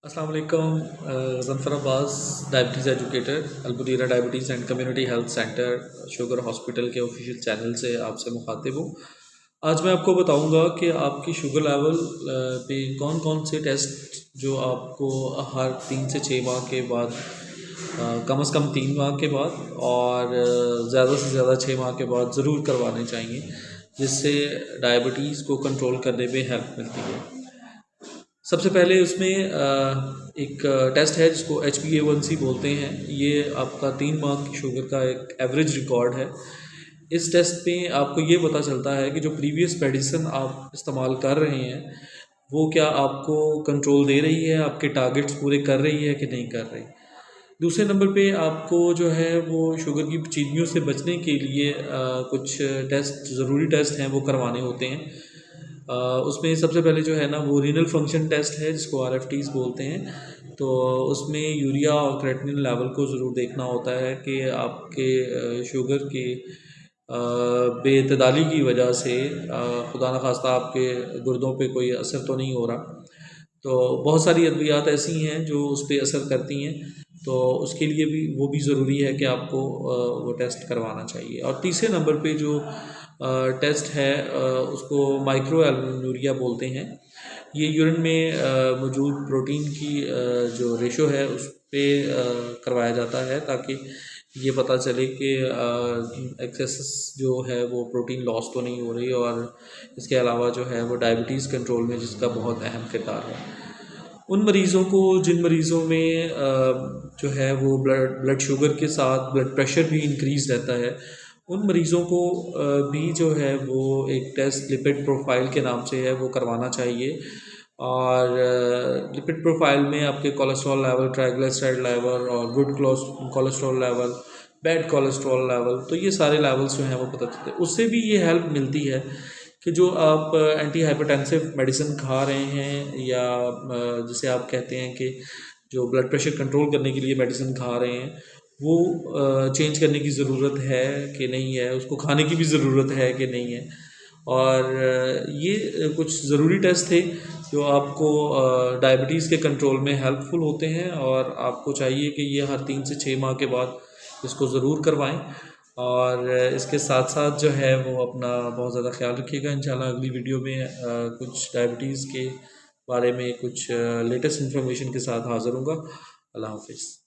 अस्सलाम वालेकुम। Zafar Abbas, diabetes educator, Almudeera diabetes and community health centre sugar hospital के ऑफिशियल चैनल से आपसे मुखातिब हूँ। आज मैं आपको बताऊँगा कि आपकी शुगर लेवल पे कौन कौन से टेस्ट जो आपको हर 3 से 6 माह के बाद, कम से कम 3 माह के बाद और ज़्यादा से ज़्यादा 6 माह के बाद ज़रूर करवाने चाहिए, जिससे डायबिटीज़ को कंट्रोल करने में हेल्प मिलती है। सबसे पहले उसमें एक टेस्ट है जिसको HbA1c बोलते हैं। ये आपका 3 माह की शुगर का एक एवरेज रिकॉर्ड है। इस टेस्ट में आपको ये पता चलता है कि जो प्रीवियस मेडिसिन आप इस्तेमाल कर रहे हैं वो क्या आपको कंट्रोल दे रही है, आपके टारगेट्स पूरे कर रही है कि नहीं कर रही। दूसरे नंबर पे आपको जो है वो शुगर की चीनियों से बचने के लिए कुछ टेस्ट, ज़रूरी टेस्ट हैं वो करवाने होते हैं। उसमें सबसे पहले जो है ना वो रीनल फंक्शन टेस्ट है जिसको RFTs बोलते हैं। तो उसमें यूरिया और क्रेटिनिन लेवल को ज़रूर देखना होता है कि आपके शुगर के बेतदाली की वजह से खुदा न खास्ता आपके गुर्दों पे कोई असर तो नहीं हो रहा। तो बहुत सारी अद्वियात ऐसी हैं जो उस पर असर करती हैं, तो उसके लिए भी वो भी ज़रूरी है कि आपको वो टेस्ट करवाना चाहिए। और तीसरे नंबर पे जो टेस्ट है उसको माइक्रो एल्बुमिनूरिया बोलते हैं। ये यूरिन में मौजूद प्रोटीन की जो रेशो है उस पे करवाया जाता है, ताकि ये पता चले कि एक्सेस जो है वो प्रोटीन लॉस तो नहीं हो रही, और इसके अलावा जो है वो डायबिटीज़ कंट्रोल में जिसका बहुत अहम किरदार है। उन मरीज़ों को जिन मरीज़ों में जो है वो ब्लड शुगर के साथ ब्लड प्रेशर भी इंक्रीज़ रहता है, उन मरीज़ों को भी जो है वो एक टेस्ट लिपिड प्रोफाइल के नाम से है वो करवाना चाहिए। और लिपिड प्रोफाइल में आपके कोलेस्ट्रॉल लेवल, ट्राइग्लिसराइड लेवल और good cholesterol level, bad cholesterol level, तो ये सारे लेवल्स जो हैं वो पता चलते हैं। उससे भी ये हेल्प मिलती है कि जो आप एंटी हाइपरटेंसिव मेडिसिन खा रहे हैं, या जिसे आप कहते हैं कि जो ब्लड प्रेशर कंट्रोल करने के लिए मेडिसिन खा रहे हैं, वो चेंज करने की ज़रूरत है कि नहीं है, उसको खाने की भी ज़रूरत है कि नहीं है। और ये कुछ ज़रूरी टेस्ट थे जो आपको डायबिटीज़ के कंट्रोल में हेल्पफुल होते हैं, और आपको चाहिए कि ये हर 3 से 6 माह के बाद इसको ज़रूर करवाएं। और इसके साथ साथ जो है वो अपना बहुत ज़्यादा ख्याल रखिएगा। इंशाल्लाह अगली वीडियो में कुछ डायबिटीज़ के बारे में कुछ लेटेस्ट इन्फॉर्मेशन के साथ हाज़िर होऊंगा। अल्लाह हाफ़िज़।